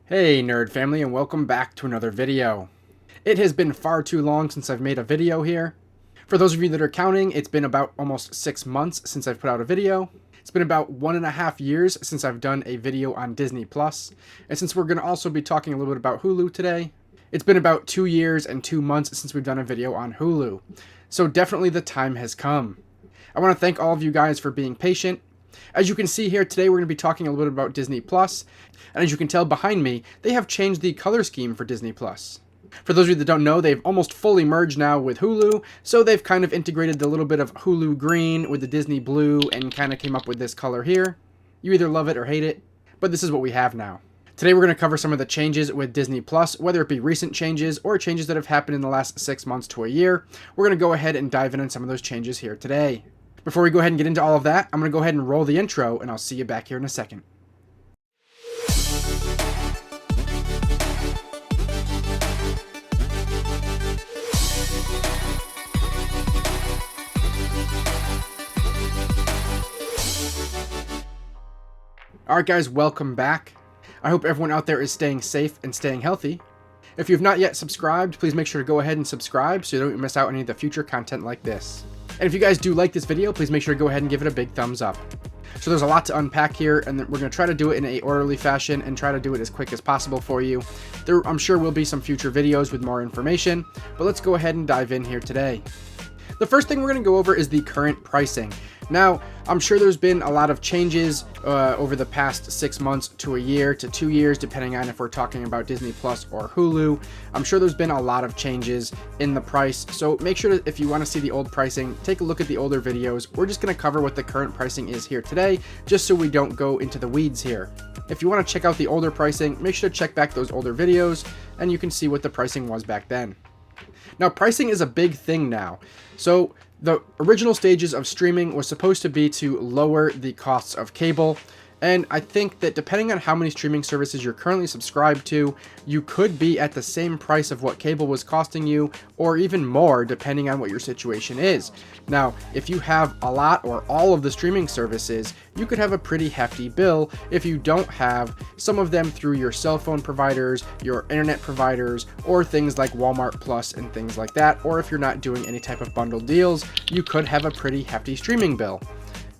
Hey nerd family, and welcome back to another video. It has been far too long since I've made a video here. For those of you that are counting, it's been about almost 6 months since I've put out a video. It's been about 1.5 years since I've done a video on Disney Plus. And since we're going to also be talking a little bit about Hulu today, it's been about 2 years and 2 months since we've done a video on Hulu. So definitely the time has come. I want to thank all of you guys for being patient. As you can see here, today we're going to be talking a little bit about Disney Plus, and as you can tell behind me, they have changed the color scheme for Disney Plus. For those of you that don't know, they've almost fully merged now with Hulu, so they've kind of integrated the little bit of Hulu green with the Disney blue and kind of came up with this color here. You either love it or hate it, but this is what we have now. Today we're going to cover some of the changes with Disney Plus, whether it be recent changes or changes that have happened in the last 6 months to a year. We're going to go ahead and dive in on some of those changes here today. Before we go ahead and get into all of that, I'm going to go ahead and roll the intro, and I'll see you back here in a second. Alright guys, welcome back. I hope everyone out there is staying safe and staying healthy. If you've not yet subscribed, please make sure to go ahead and subscribe so you don't miss out on any of the future content like this. And if you guys do like this video, please make sure to go ahead and give it a big thumbs up. So there's a lot to unpack here, and we're going to try to do it in an orderly fashion and try to do it as quick as possible for you. I'm sure will be some future videos with more information, but let's go ahead and dive in here today. The first thing we're going to go over is the current pricing. Now, I'm sure there's been a lot of changes over the past 6 months to a year to 2 years, depending on if we're talking about Disney Plus or Hulu. I'm sure there's been a lot of changes in the price, so make sure that if you want to see the old pricing, take a look at the older videos. We're just going to cover what the current pricing is here today, just so we don't go into the weeds here. If you want to check out the older pricing, make sure to check back those older videos, and you can see what the pricing was back then. Now, pricing is a big thing now. So the original stages of streaming was supposed to be to lower the costs of cable. And I think that depending on how many streaming services you're currently subscribed to, you could be at the same price of what cable was costing you, or even more depending on what your situation is. Now, if you have a lot or all of the streaming services, you could have a pretty hefty bill if you don't have some of them through your cell phone providers, your internet providers, or things like Walmart Plus and things like that. Or if you're not doing any type of bundled deals, you could have a pretty hefty streaming bill.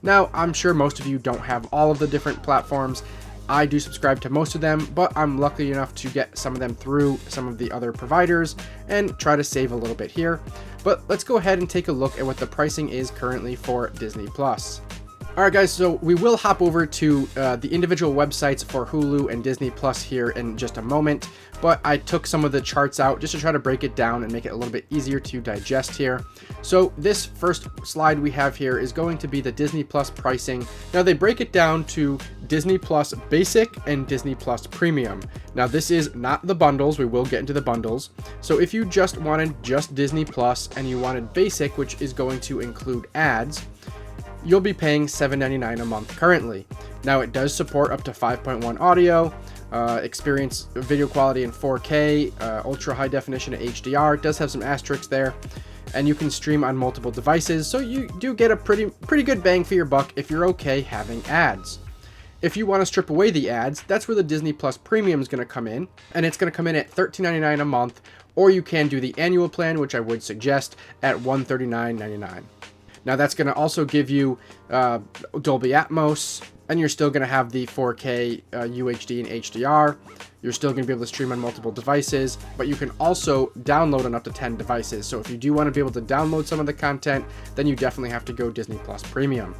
Now, I'm sure most of you don't have all of the different platforms. I do subscribe to most of them, but I'm lucky enough to get some of them through some of the other providers and try to save a little bit here. But let's go ahead and take a look at what the pricing is currently for Disney Plus. Alright guys, so we will hop over to the individual websites for Hulu and Disney Plus here in just a moment, but I took some of the charts out just to try to break it down and make it a little bit easier to digest here. So this first slide we have here is going to be the Disney Plus pricing. Now they break it down to Disney Plus Basic and Disney Plus Premium. Now this is not the bundles, we will get into the bundles. So if you just wanted just Disney Plus and you wanted Basic, which is going to include ads, you'll be paying $7.99 a month currently. Now it does support up to 5.1 audio, experience video quality in 4K, ultra high definition HDR. It does have some asterisks there, and you can stream on multiple devices, so you do get a pretty good bang for your buck if you're okay having ads. If you want to strip away the ads, that's where the Disney Plus Premium is going to come in, and it's going to come in at $13.99 a month, or you can do the annual plan, which I would suggest, at $139.99. Now that's going to also give you Dolby Atmos, and you're still going to have the 4K UHD and HDR. You're still going to be able to stream on multiple devices, but you can also download on up to 10 devices. So if you do want to be able to download some of the content, then you definitely have to go Disney Plus Premium.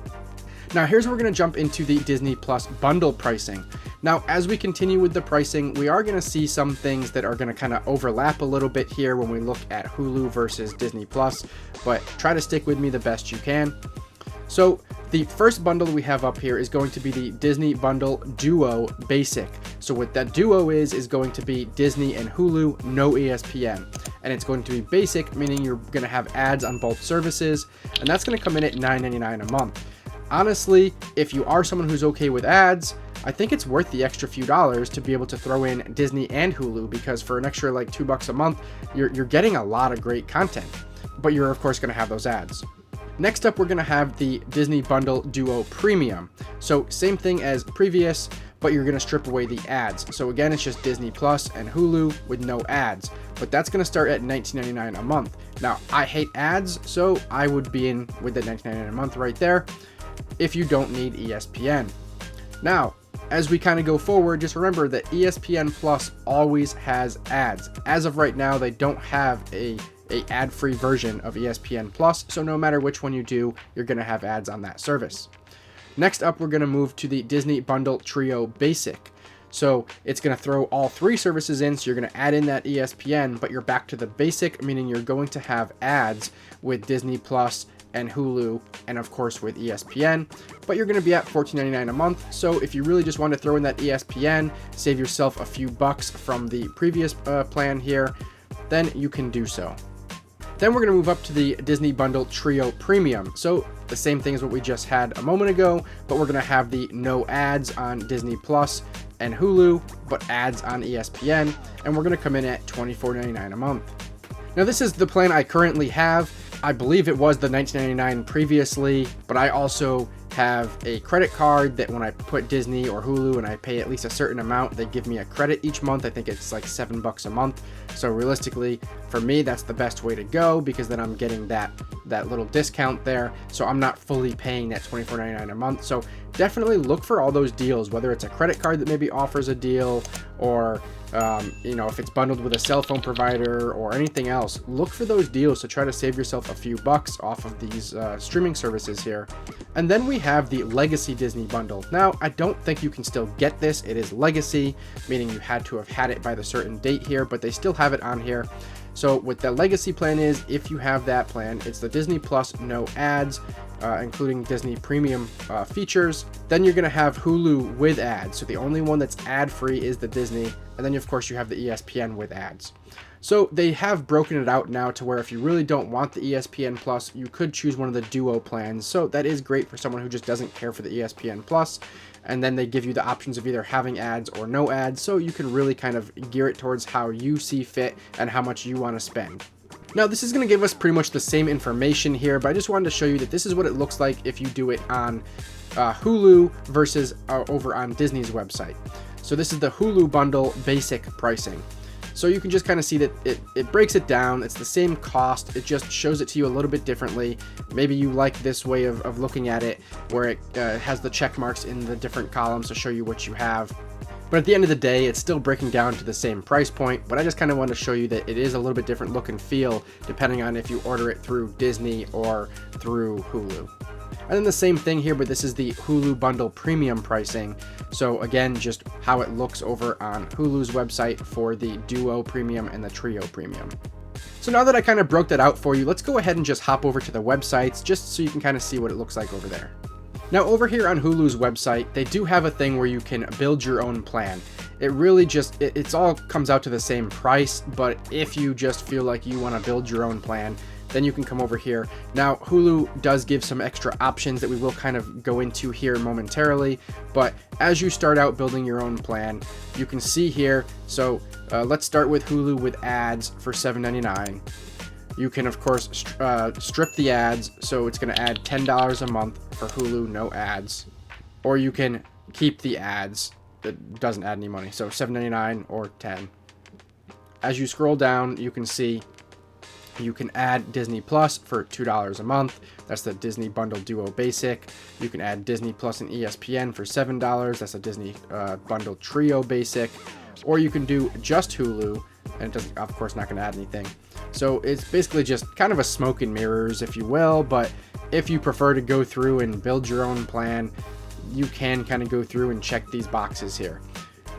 Now here's where we're going to jump into the Disney Plus bundle pricing. Now, as we continue with the pricing, we are going to see some things that are going to kind of overlap a little bit here when we look at Hulu versus Disney Plus, but try to stick with me the best you can. So the first bundle we have up here is going to be the Disney Bundle Duo Basic. So what that Duo is going to be Disney and Hulu, no ESPN. And it's going to be basic, meaning you're going to have ads on both services, and that's going to come in at $9.99 a month. Honestly, if you are someone who's okay with ads, I think it's worth the extra few dollars to be able to throw in Disney and Hulu, because for an extra like $2 a month, you're getting a lot of great content, but you're of course going to have those ads. Next up, we're going to have the Disney Bundle Duo Premium. So same thing as previous, but you're going to strip away the ads. So again, it's just Disney Plus and Hulu with no ads, but that's going to start at $19.99 a month. Now, I hate ads, so I would be in with the $19.99 a month right there if you don't need ESPN. Now, as we kind of go forward, just remember that ESPN Plus always has ads. As of right now, they don't have a ad-free version of ESPN Plus, so no matter which one you do, you're going to have ads on that service. Next up, we're going to move to the Disney Bundle Trio Basic. So it's going to throw all three services in, so you're going to add in that ESPN, but you're back to the basic, meaning you're going to have ads with Disney Plus and Hulu, and of course with ESPN, but you're going to be at $14.99 a month. So if you really just want to throw in that ESPN, save yourself a few bucks from the previous plan here, then you can do so. Then we're going to move up to the Disney Bundle Trio Premium. So the same thing as what we just had a moment ago, but we're going to have the no ads on Disney Plus and Hulu, but ads on ESPN, and we're going to come in at $24.99 a month. Now this is the plan I currently have. I believe it was the $19.99 previously, but I also have a credit card that when I put Disney or Hulu and I pay at least a certain amount, they give me a credit each month. I think it's like $7 a month. So realistically, for me, that's the best way to go, because then I'm getting that little discount there. So I'm not fully paying that $24.99 a month. So definitely look for all those deals, whether it's a credit card that maybe offers a deal, or if it's bundled with a cell phone provider or anything else. Look for those deals to try to save yourself a few bucks off of these streaming services here. And then we have the Legacy Disney Bundle. Now, I don't think you can still get this. It is Legacy, meaning you had to have had it by the certain date here, but they still have it on here. So what the Legacy plan is, if you have that plan, it's the Disney Plus no ads, including Disney Premium features. Then you're going to have Hulu with ads. So the only one that's ad-free is the Disney. And then, of course, you have the ESPN with ads. So they have broken it out now to where if you really don't want the ESPN Plus, you could choose one of the Duo plans. So that is great for someone who just doesn't care for the ESPN Plus. And then they give you the options of either having ads or no ads. So you can really kind of gear it towards how you see fit and how much you want to spend. Now, this is going to give us pretty much the same information here, but I just wanted to show you that this is what it looks like if you do it on Hulu versus over on Disney's website. So this is the Hulu bundle basic pricing. So you can just kind of see that it breaks it down. It's the same cost. It just shows it to you a little bit differently. Maybe you like this way of looking at it, where it has the check marks in the different columns to show you what you have. But at the end of the day, it's still breaking down to the same price point, but I just kind of want to show you that it is a little bit different look and feel depending on if you order it through Disney or through Hulu. And then the same thing here, but this is the Hulu bundle premium pricing. So again, just how it looks over on Hulu's website for the Duo Premium and the Trio Premium. So now that I kind of broke that out for you, let's go ahead and just hop over to the websites just so you can kind of see what it looks like over there. Now over here on Hulu's website, they do have a thing where you can build your own plan. It really just, it's all comes out to the same price, but if you just feel like you want to build your own plan, then you can come over here. Now, Hulu does give some extra options that we will kind of go into here momentarily, but as you start out building your own plan, you can see here, so let's start with Hulu with ads for $7.99. You can, of course, strip the ads, so it's going to add $10 a month for Hulu, no ads. Or you can keep the ads. It doesn't add any money, so $7.99 or $10. As you scroll down, you can see you can add Disney Plus for $2 a month. That's the Disney Bundle Duo Basic. You can add Disney Plus and ESPN for $7. That's a Disney Bundle Trio Basic. Or you can do just Hulu, and it doesn't, of course, not going to add anything. So it's basically just kind of a smoke and mirrors, if you will. But if you prefer to go through and build your own plan, you can kind of go through and check these boxes here.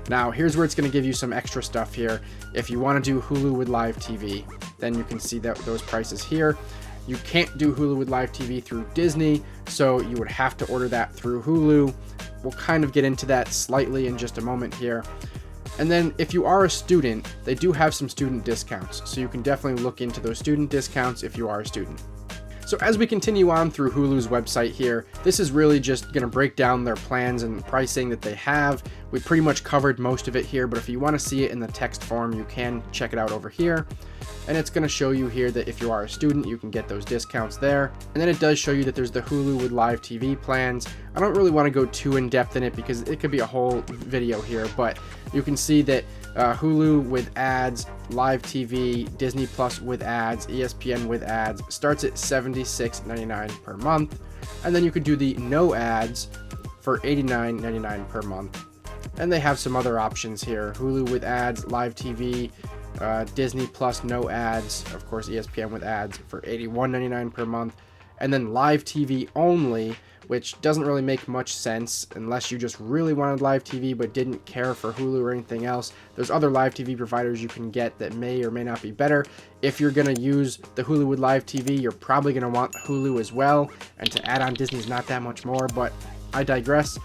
Now, here's where it's going to give you some extra stuff here. If you want to do Hulu with live TV, then you can see that those prices here. You can't do Hulu with live TV through Disney, so you would have to order that through Hulu. We'll kind of get into that slightly in just a moment here. And then if you are a student, they do have some student discounts, so you can definitely look into those student discounts if you are a student. So So as we continue on through Hulu's website here, this is really just going to break down their plans and pricing that they have. We pretty much covered most of it here, but if you want to see it in the text form, you can check it out over here. And it's going to show you here that if you are a student, you can get those discounts there. And then it does show you that there's the Hulu with live TV plans. I don't really want to go too in depth in it because it could be a whole video here, but you can see that Hulu with ads, live TV, Disney Plus with ads, ESPN with ads starts at $76.99 per month. And then you could do the no ads for $89.99 per month. And they have some other options here. Hulu with ads, live TV, Disney Plus no ads, of course ESPN with ads for $81.99 per month, and then live TV only, which doesn't really make much sense unless you just really wanted live TV but didn't care for Hulu or anything else. There's other live TV providers you can get that may or may not be better. If you're going to use the Hulu with live TV, you're probably going to want Hulu as well, and to add on Disney's not that much more, but I digress.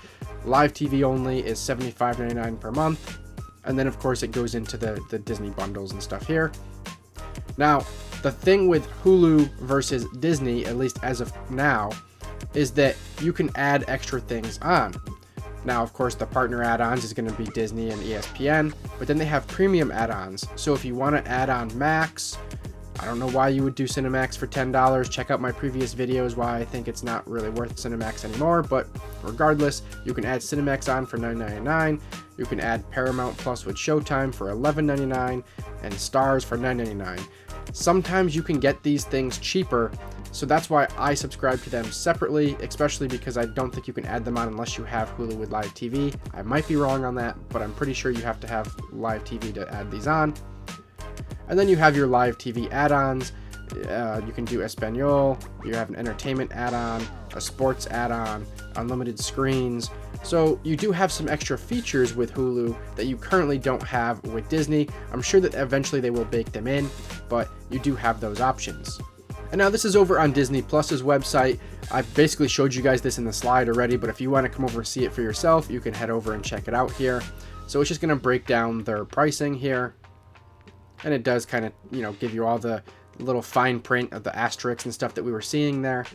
Live TV only is $75.99 per month. And then, of course, it goes into the Disney bundles and stuff here. Now, the thing with Hulu versus Disney, at least as of now, is that you can add extra things on. Now, of course, the partner add-ons is going to be Disney and ESPN, but then they have premium add-ons. So if you want to add on Max, I don't know why you would do Cinemax for $10. Check out my previous videos why I think it's not really worth Cinemax anymore, but regardless, you can add Cinemax on for $9.99. You can add Paramount Plus with Showtime for $11.99 and Stars for $9.99. Sometimes you can get these things cheaper, so that's why I subscribe to them separately, especially because I don't think you can add them on unless you have Hulu with live TV. I might be wrong on that, but I'm pretty sure you have to have live TV to add these on. And then you have your live TV add-ons. You can do Espanol, you have an entertainment add-on, a sports add-on, unlimited screens. So you do have some extra features with Hulu that you currently don't have with Disney. I'm sure that eventually they will bake them in, but you do have those options. And now this is over on Disney Plus's website. I basically showed you guys this in the slide already, but if you want to come over and see it for yourself, you can head over and check it out here. So it's just going to break down their pricing here. And it does kind of, give you all the little fine print of the asterisks and stuff that we were seeing there.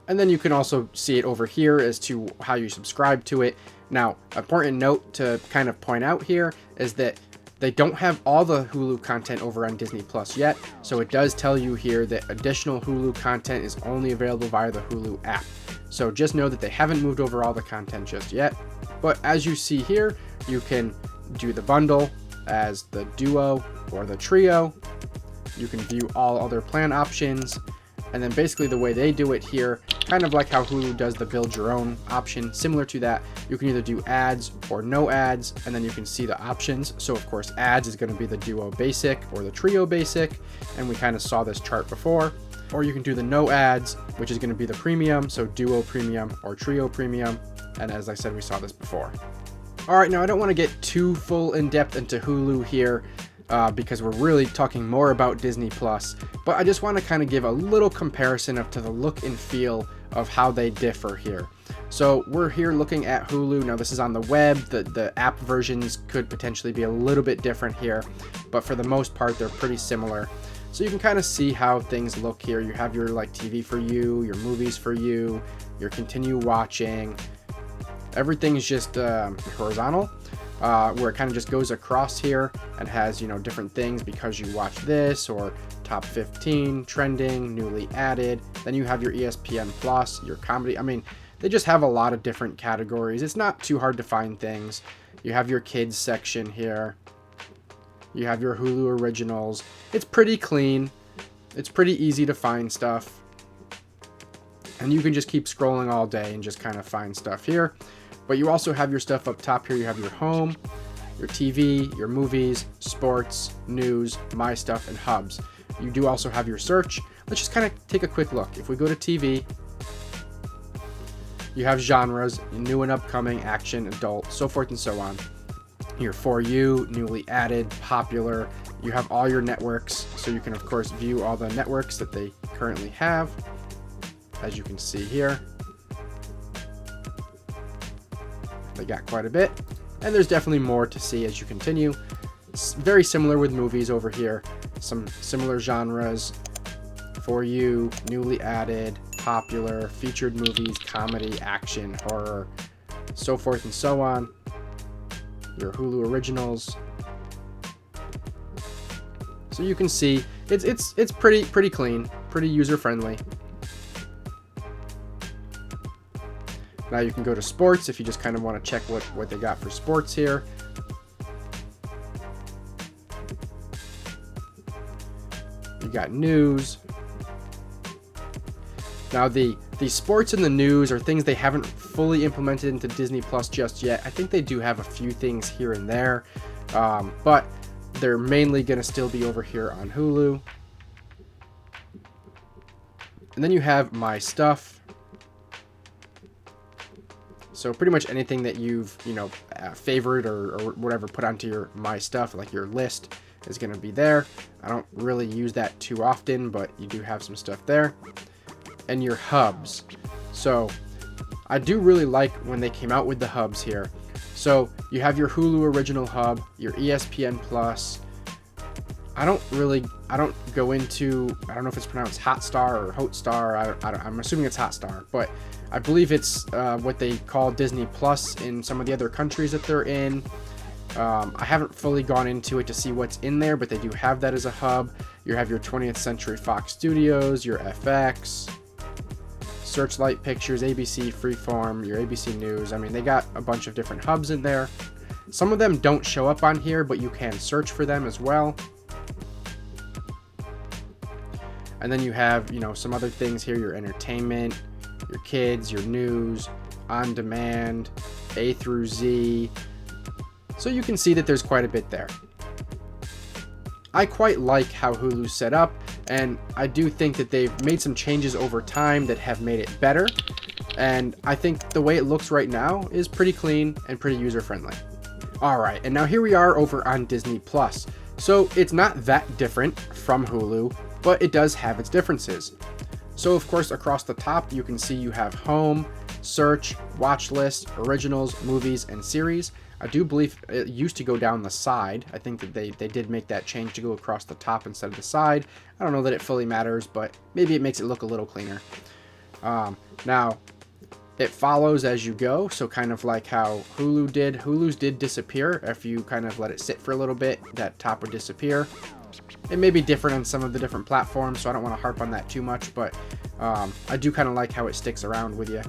And then you can also see it over here as to how you subscribe to it. Now, important note to kind of point out here is that they don't have all the Hulu content over on Disney Plus yet. So it does tell you here that additional Hulu content is only available via the Hulu app. So just know that they haven't moved over all the content just yet. But as you see here, you can do the bundle as the duo or the trio. You can view all other plan options, and then basically the way they do it here, kind of like how Hulu does the build your own option, similar to that, you can either do ads or no ads, and then you can see the options. So of course ads is going to be the duo basic or the trio basic, and we kind of saw this chart before. Or you can do the no ads, which is going to be the premium, so duo premium or trio premium, and as I said, we saw this before. Alright, now I don't want to get too full in depth into Hulu here because we're really talking more about Disney Plus, but I just want to kind of give a little comparison to the look and feel of how they differ here. So we're here looking at Hulu. Now this is on the web. The app versions could potentially be a little bit different here, but for the most part they're pretty similar. So you can kind of see how things look here. You have your TV for you, your movies for you, your continue watching. Everything's just horizontal, where it kind of just goes across here and has, different things because you watch this, or top 15, trending, newly added. Then you have your ESPN Plus, your comedy. I mean, they just have a lot of different categories. It's not too hard to find things. You have your kids section here. You have your Hulu originals. It's pretty clean. It's pretty easy to find stuff. And you can just keep scrolling all day and just kind of find stuff here. But you also have your stuff up top here. You have your home, your TV, your movies, sports, news, my stuff, and hubs. You do also have your search. Let's just kind of take a quick look. If we go to TV, you have genres, new and upcoming, action, adult, so forth and so on. Your For You, newly added, popular. You have all your networks, so you can of course view all the networks that they currently have, as you can see here. They got quite a bit, and there's definitely more to see as you continue. It's very similar with movies over here, some similar genres. For You, Newly Added, Popular, Featured Movies, Comedy, Action, Horror, so forth and so on. Your Hulu Originals. So you can see it's pretty clean, pretty user friendly. Now you can go to sports if you just kind of want to check what they got for sports here. You got news. Now the sports and the news are things they haven't fully implemented into Disney Plus just yet. I think they do have a few things here and there, but they're mainly going to still be over here on Hulu. And then you have My Stuff. So pretty much anything that you've, favored or whatever put onto your My Stuff, like your list, is going to be there. I don't really use that too often, but you do have some stuff there. And your hubs. So I do really like when they came out with the hubs here. So you have your Hulu Original Hub, your ESPN Plus. I don't go into, I don't know if it's pronounced Hotstar or Hotstar. I'm assuming it's Hotstar, but I believe it's what they call Disney Plus in some of the other countries that they're in. I haven't fully gone into it to see what's in there, but they do have that as a hub. You have your 20th Century Fox Studios, your FX, Searchlight Pictures, ABC Freeform, your ABC News. I mean, they got a bunch of different hubs in there. Some of them don't show up on here, but you can search for them as well. And then you have, some other things here, your entertainment, your kids, your news, on demand, A through Z. So you can see that there's quite a bit there. I quite like how Hulu's set up, and I do think that they've made some changes over time that have made it better. And I think the way it looks right now is pretty clean and pretty user-friendly. Alright, and now here we are over on Disney Plus. So it's not that different from Hulu, but it does have its differences. So of course, across the top, you can see you have Home, Search, Watch List, Originals, Movies, and Series. I do believe it used to go down the side. I think that they did make that change to go across the top instead of the side. I don't know that it fully matters, but maybe it makes it look a little cleaner. Now, it follows as you go, so kind of like how Hulu did. Hulu's did disappear. If you kind of let it sit for a little bit, that top would disappear. It may be different on some of the different platforms, so I don't want to harp on that too much, but I do kind of like how it sticks around with you.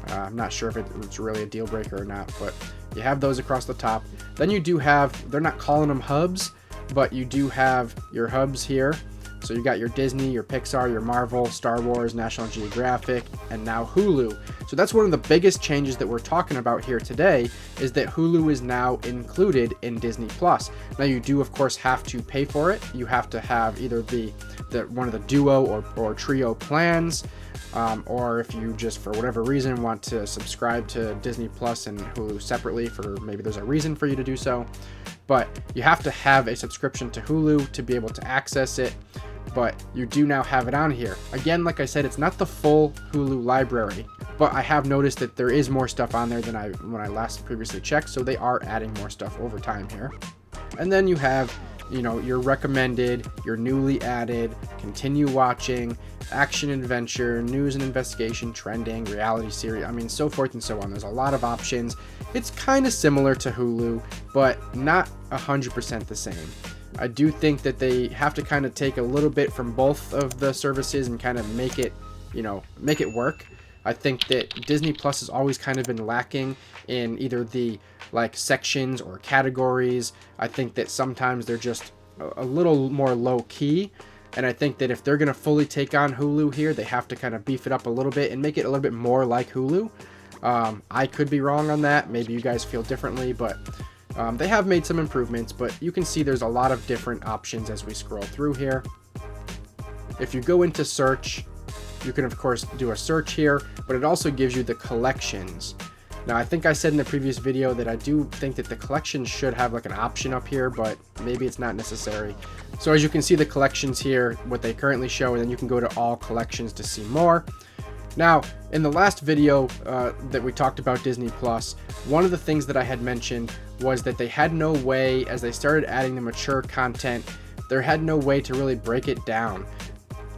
I'm not sure if it's really a deal breaker or not, but you have those across the top. Then you do have, they're not calling them hubs, but you do have your hubs here. So you got your Disney, your Pixar, your Marvel, Star Wars, National Geographic, and now Hulu. So that's one of the biggest changes that we're talking about here today, is that Hulu is now included in Disney Plus. Now you do of course have to pay for it. You have to have either the one of the duo or trio plans, or if you just for whatever reason want to subscribe to Disney Plus and Hulu separately, for maybe there's a reason for you to do so. But you have to have a subscription to Hulu to be able to access it. But you do now have it on here. Again, like I said, it's not the full Hulu library, but I have noticed that there is more stuff on there than when I last previously checked, so they are adding more stuff over time here. And then you have, your recommended, your newly added, continue watching, action adventure, news and investigation, trending, reality series, I mean, so forth and so on. There's a lot of options. It's kind of similar to Hulu, but not 100% the same. I do think that they have to kind of take a little bit from both of the services and kind of make it work. I think that Disney Plus has always kind of been lacking in either the sections or categories. I think that sometimes they're just a little more low key. And I think that if they're going to fully take on Hulu here, they have to kind of beef it up a little bit and make it a little bit more like Hulu. I could be wrong on that. Maybe you guys feel differently, but they have made some improvements, but you can see there's a lot of different options as we scroll through here. If you go into search, you can of course do a search here, but it also gives you the collections. Now, I think I said in the previous video that I do think that the collections should have an option up here, but maybe it's not necessary. So as you can see the collections here, what they currently show, and then you can go to all collections to see more. Now, in the last video that we talked about Disney Plus, one of the things that I had mentioned was that they had no way, as they started adding the mature content, there had no way to really break it down.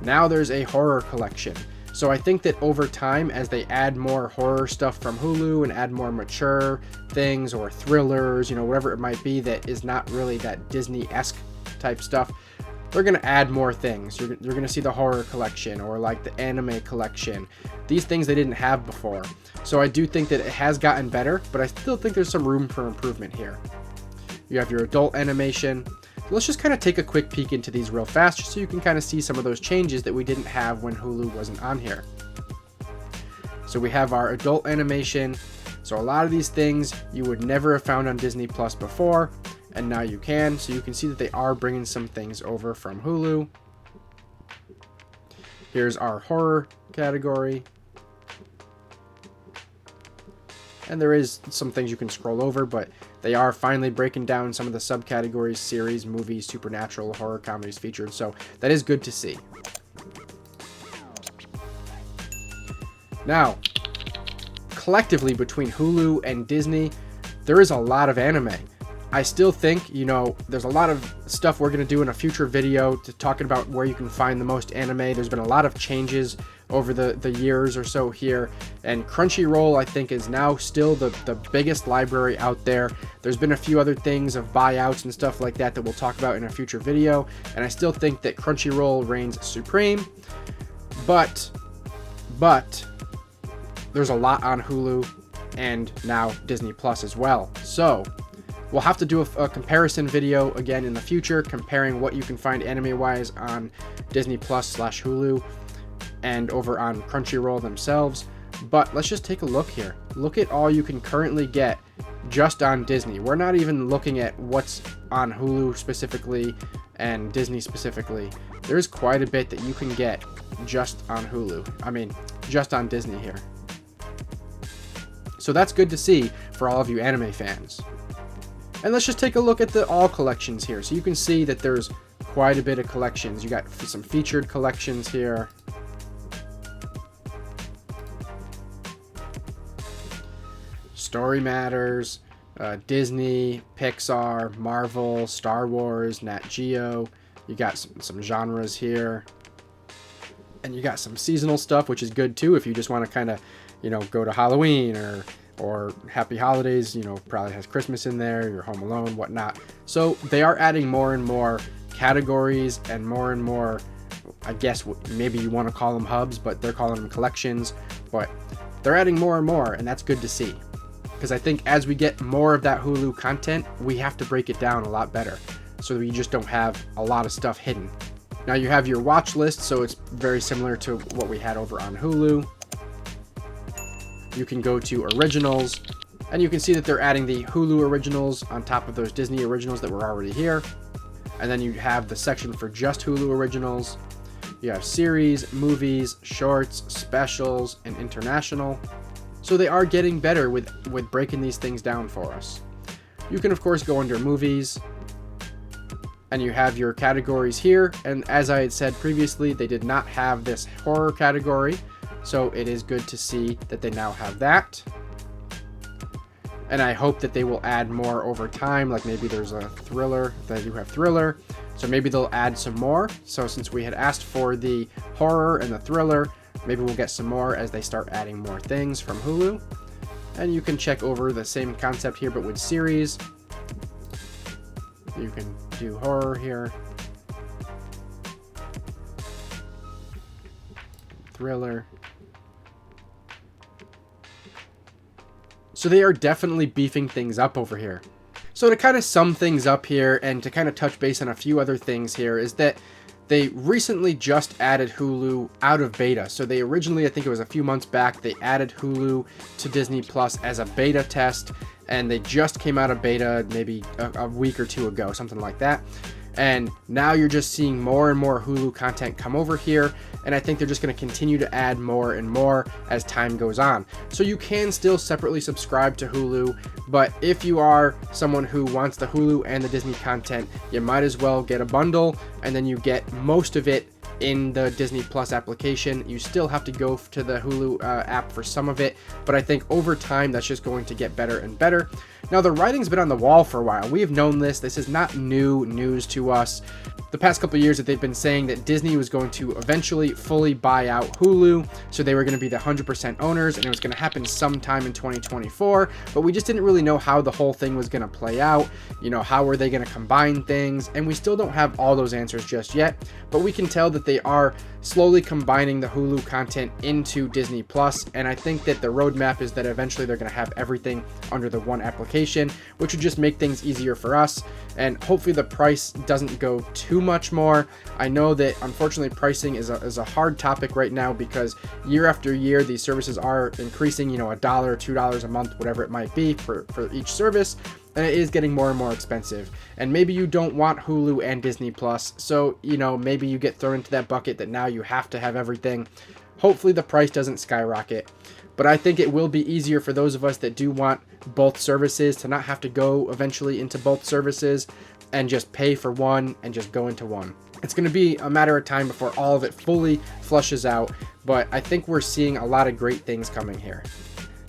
Now there's a horror collection. So I think that over time, as they add more horror stuff from Hulu and add more mature things or thrillers, you know, whatever it might be that is not really that Disney-esque type stuff, they're going to add more things. You're going to see the horror collection or like the anime collection. These things they didn't have before. So I do think that it has gotten better, but I still think there's some room for improvement here. You have your adult animation. Let's just kind of take a quick peek into these real fast just so you can kind of see some of those changes that we didn't have when Hulu wasn't on here. So we have our adult animation. So a lot of these things you would never have found on Disney Plus before, and now you can. So you can see that they are bringing some things over from Hulu. Here's our horror category. And there is some things you can scroll over, but they are finally breaking down some of the subcategories: series, movies, supernatural, horror, comedies, featured. So that is good to see. Now, collectively between Hulu and Disney, there is a lot of anime. I still think, you know, there's a lot of stuff we're going to do in a future video to talking about where you can find the most anime. There's been a lot of changes over the years or so here, and Crunchyroll I think is now still the biggest library out there. There's been a few other things of buyouts and stuff like that that we'll talk about in a future video, and I still think that Crunchyroll reigns supreme, but there's a lot on Hulu and now Disney Plus as well. So we'll have to do a comparison video again in the future, comparing what you can find anime-wise on Disney Plus / Hulu and over on Crunchyroll themselves. But let's just take a look here. Look at all you can currently get just on Disney. We're not even looking at what's on Hulu specifically and Disney specifically. There's quite a bit that you can get just on Hulu. I mean, just on Disney here. So that's good to see for all of you anime fans. And let's just take a look at the all collections here. So you can see that there's quite a bit of collections. You got some featured collections here. Story Matters, Disney, Pixar, Marvel, Star Wars, Nat Geo. You got some genres here. And you got some seasonal stuff, which is good too if you just want to kind of, you know, go to Halloween or Happy Holidays, you know, probably has Christmas in there, you're home alone, whatnot. So they are adding more and more categories and more, I guess maybe you want to call them hubs, but they're calling them collections. But they're adding more and more, and that's good to see. Because I think as we get more of that Hulu content, we have to break it down a lot better so that we just don't have a lot of stuff hidden. Now you have your watch list, so it's very similar to what we had over on Hulu. You can go to originals, and you can see that they're adding the Hulu originals on top of those Disney originals that were already here. And then you have the section for just Hulu originals. You have series, movies, shorts, specials, and international. So they are getting better with breaking these things down for us. You can of course go under movies, and you have your categories here. And as I had said previously, they did not have this horror category. So it is good to see that they now have that. And I hope that they will add more over time. Like maybe there's a thriller, they do have thriller. So maybe they'll add some more. So since we had asked for the horror and the thriller, maybe we'll get some more as they start adding more things from Hulu. And you can check over the same concept here, but with series. You can do horror here. Thriller. So they are definitely beefing things up over here. So to kind of sum things up here and to kind of touch base on a few other things here is that they recently just added Hulu out of beta. So they originally, I think it was a few months back, they added Hulu to Disney Plus as a beta test, and they just came out of beta maybe a week or two ago, something like that. And now you're just seeing more and more Hulu content come over here, and I think they're just going to continue to add more and more as time goes on. So you can still separately subscribe to Hulu, but if you are someone who wants the Hulu and the Disney content, you might as well get a bundle, and then you get most of it in the Disney Plus application. You still have to go to the Hulu app for some of it, but I think over time that's just going to get better and better. Now, the writing's been on the wall for a while. We have known this. This is not new news to us. The past couple of years that they've been saying that Disney was going to eventually fully buy out Hulu, so they were going to be the 100% owners, and it was going to happen sometime in 2024, but we just didn't really know how the whole thing was going to play out. You know, how are they going to combine things? And we still don't have all those answers just yet, but we can tell that they are slowly combining the Hulu content into Disney Plus, and I think that the roadmap is that eventually they're going to have everything under the one application, which would just make things easier for us, and hopefully the price doesn't go too much more. I know that unfortunately pricing is a hard topic right now because year after year these services are increasing, you know, $1, $2 a month, whatever it might be for each service, and it is getting more and more expensive. And maybe you don't want Hulu and Disney Plus, so you know, maybe you get thrown into that bucket that now you have to have everything. Hopefully the price doesn't skyrocket, but I think it will be easier for those of us that do want both services to not have to go eventually into both services and just pay for one and just go into one. It's going to be a matter of time before all of it fully flushes out, but I think we're seeing a lot of great things coming here.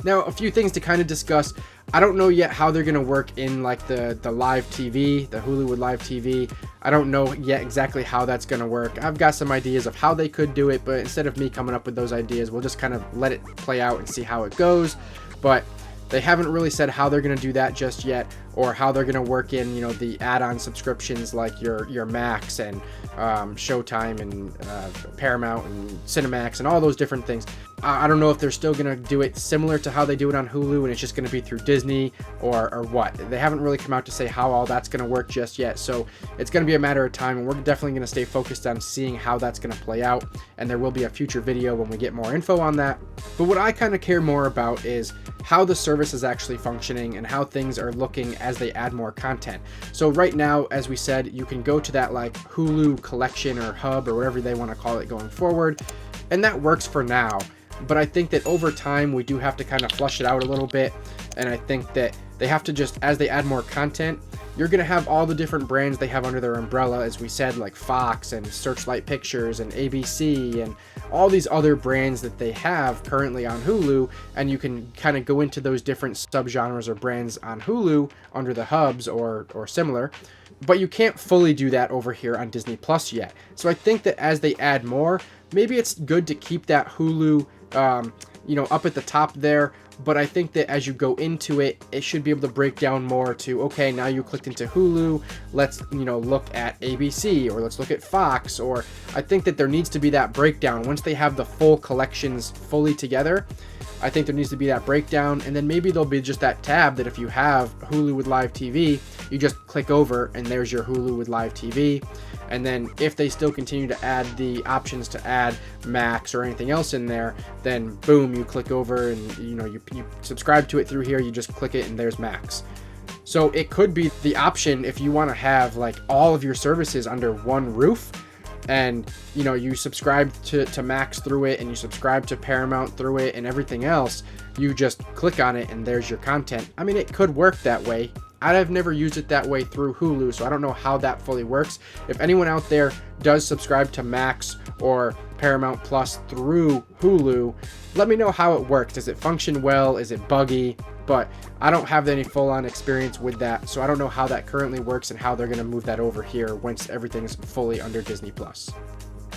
Now, a few things to kind of discuss. I don't know yet how they're going to work in like the live TV, the Hulu with live TV. I don't know yet exactly how that's going to work. I've got some ideas of how they could do it, but instead of me coming up with those ideas, we'll just kind of let it play out and see how it goes. But they haven't really said how they're going to do that just yet, or how they're going to work in, you know, the add-on subscriptions like your Max and Showtime and Paramount and Cinemax and all those different things. I don't know if they're still going to do it similar to how they do it on Hulu and it's just going to be through Disney or what. They haven't really come out to say how all that's going to work just yet, so it's going to be a matter of time, and we're definitely going to stay focused on seeing how that's going to play out, and there will be a future video when we get more info on that. But what I kind of care more about is how the service is actually functioning and how things are looking as they add more content. So right now, as we said, you can go to that like Hulu collection or hub or whatever they want to call it going forward, and that works for now. But I think that over time we do have to kind of flush it out a little bit, and I think that they have to just, as they add more content, you're going to have all the different brands they have under their umbrella, as we said, like Fox and Searchlight Pictures and ABC and all these other brands that they have currently on Hulu, and you can kind of go into those different subgenres or brands on Hulu under the hubs or similar. But you can't fully do that over here on Disney Plus yet. So I think that as they add more, maybe it's good to keep that Hulu you know, up at the top there, but I think that as you go into it, it should be able to break down more to, okay, now you clicked into Hulu, let's, you know, look at ABC, or let's look at Fox, or I think that there needs to be that breakdown once they have the full collections fully together. I think there needs to be that breakdown, and then maybe there'll be just that tab that if you have Hulu with live TV, you just click over and there's your Hulu with live TV. And then if they still continue to add the options to add Max or anything else in there, then boom, you click over and you know, you subscribe to it through here, you just click it and there's Max. So it could be the option if you want to have like all of your services under one roof, and you know, you subscribe to Max through it and you subscribe to Paramount through it and everything else, you just click on it and there's your content. I mean, it could work that way. I've never used it that way through Hulu, so I don't know how that fully works. If anyone out there does subscribe to Max or Paramount Plus through Hulu, let me know how it works. Does it function well? Is it buggy? But I don't have any full-on experience with that, so I don't know how that currently works and how they're going to move that over here once everything's fully under Disney Plus.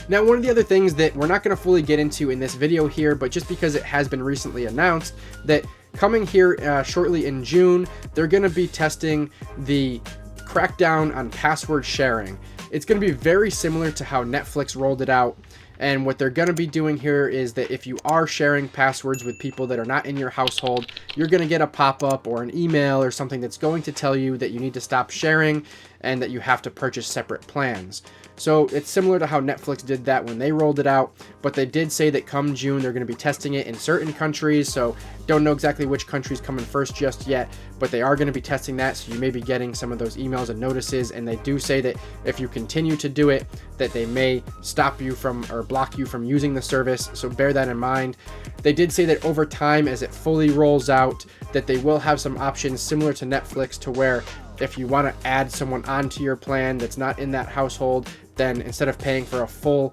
Now, one of the other things that we're not going to fully get into in this video here, but just because it has been recently announced, that coming here shortly in June, they're going to be testing the crackdown on password sharing. It's going to be very similar to how Netflix rolled it out. And what they're going to be doing here is that if you are sharing passwords with people that are not in your household, you're going to get a pop-up or an email or something that's going to tell you that you need to stop sharing and that you have to purchase separate plans. So it's similar to how Netflix did that when they rolled it out, but they did say that come June they're going to be testing it in certain countries, so don't know exactly which country's coming first just yet, but they are going to be testing that, so you may be getting some of those emails and notices, and they do say that if you continue to do it, that they may stop you from or block you from using the service, so bear that in mind. They did say that over time, as it fully rolls out, that they will have some options similar to Netflix to where if you want to add someone onto your plan that's not in that household, then instead of paying for a full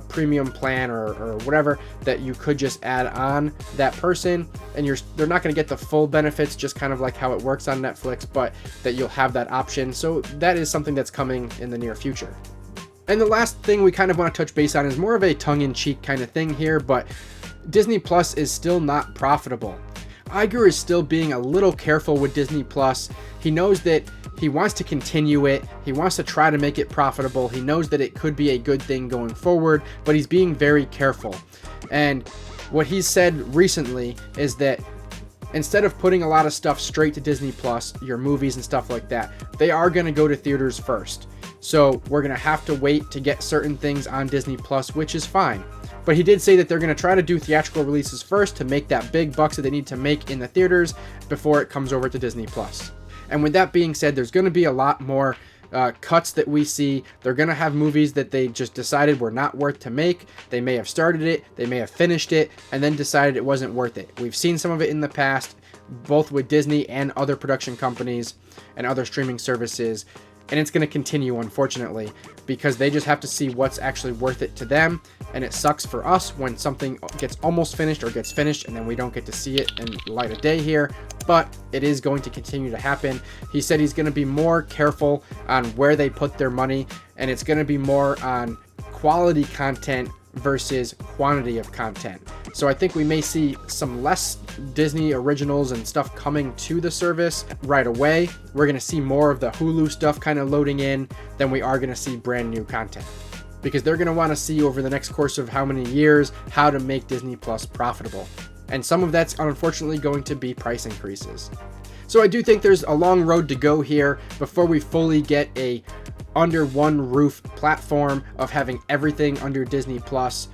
premium plan or whatever, that you could just add on that person, and they're not going to get the full benefits, just kind of like how it works on Netflix, but that you'll have that option. So that is something that's coming in the near future. And the last thing we kind of want to touch base on is more of a tongue-in-cheek kind of thing here, but Disney Plus is still not profitable. Iger is still being a little careful with Disney Plus. He knows that he wants to continue it. He wants to try to make it profitable. He knows that it could be a good thing going forward, but he's being very careful. And what he's said recently is that instead of putting a lot of stuff straight to Disney Plus, your movies and stuff like that, they are going to go to theaters first. So we're going to have to wait to get certain things on Disney Plus, which is fine. But he did say that they're going to try to do theatrical releases first to make that big bucks that they need to make in the theaters before it comes over to Disney Plus. And with that being said, there's going to be a lot more cuts that we see. They're going to have movies that they just decided were not worth to make. They may have started it, they may have finished it, and then decided it wasn't worth it. We've seen some of it in the past, both with Disney and other production companies and other streaming services. And it's going to continue, unfortunately, because they just have to see what's actually worth it to them. And it sucks for us when something gets almost finished or gets finished and then we don't get to see it in light of day here. But it is going to continue to happen. He said he's going to be more careful on where they put their money, and it's going to be more on quality content versus quantity of content. So I think we may see some less Disney originals and stuff coming to the service right away. We're going to see more of the Hulu stuff kind of loading in than we are going to see brand new content, because they're going to want to see over the next course of how many years how to make Disney Plus profitable. And some of that's unfortunately going to be price increases. So I do think there's a long road to go here before we fully get a under one roof platform of having everything under Disney Plus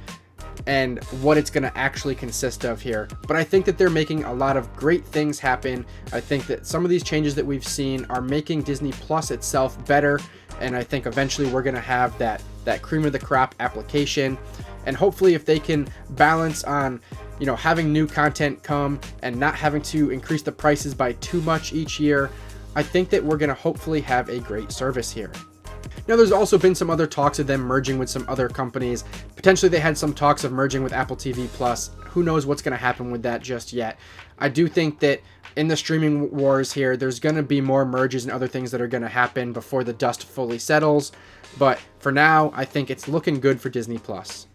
and what it's going to actually consist of here. But I think that they're making a lot of great things happen. I think that some of these changes that we've seen are making Disney Plus itself better, and I think eventually we're going to have that cream of the crop application. And hopefully if they can balance on, you know, having new content come and not having to increase the prices by too much each year, I think that we're going to hopefully have a great service here. Now, there's also been some other talks of them merging with some other companies. Potentially they had some talks of merging with Apple TV Plus. Who knows what's going to happen with that just yet. I do think that in the streaming wars here, there's going to be more merges and other things that are going to happen before the dust fully settles. But for now, I think it's looking good for Disney Plus.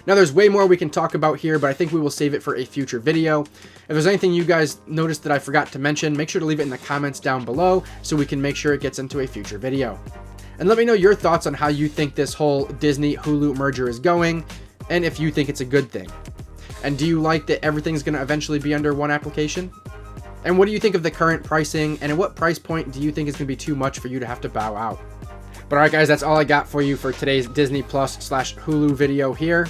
Now, there's way more we can talk about here, but I think we will save it for a future video. If there's anything you guys noticed that I forgot to mention, make sure to leave it in the comments down below so we can make sure it gets into a future video. And let me know your thoughts on how you think this whole Disney-Hulu merger is going, and if you think it's a good thing. And do you like that everything's going to eventually be under one application? And what do you think of the current pricing, and at what price point do you think is going to be too much for you to have to bow out? But alright guys, that's all I got for you for today's Disney Plus / Hulu video here.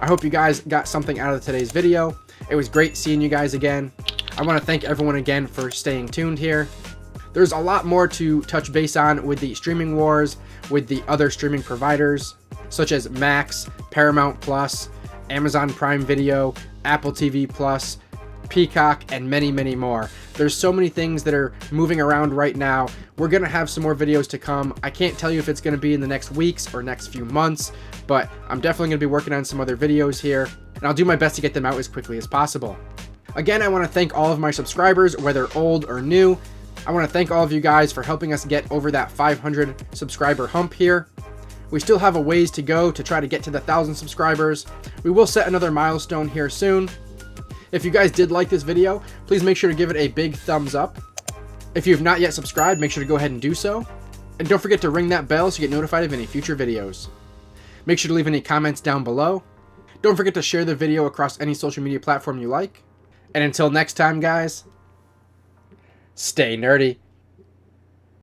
I hope you guys got something out of today's video. It was great seeing you guys again. I want to thank everyone again for staying tuned here. There's a lot more to touch base on with the streaming wars, with the other streaming providers, such as Max, Paramount Plus, Amazon Prime Video, Apple TV Plus, Peacock, and many, many more. There's so many things that are moving around right now. We're going to have some more videos to come. I can't tell you if it's going to be in the next weeks or next few months, but I'm definitely going to be working on some other videos here, and I'll do my best to get them out as quickly as possible. Again, I want to thank all of my subscribers, whether old or new. I want to thank all of you guys for helping us get over that 500 subscriber hump here. We still have a ways to go to try to get to the 1,000 subscribers. We will set another milestone here soon. If you guys did like this video, please make sure to give it a big thumbs up. If you have not yet subscribed, make sure to go ahead and do so. And don't forget to ring that bell so you get notified of any future videos. Make sure to leave any comments down below. Don't forget to share the video across any social media platform you like. And until next time, guys, stay nerdy.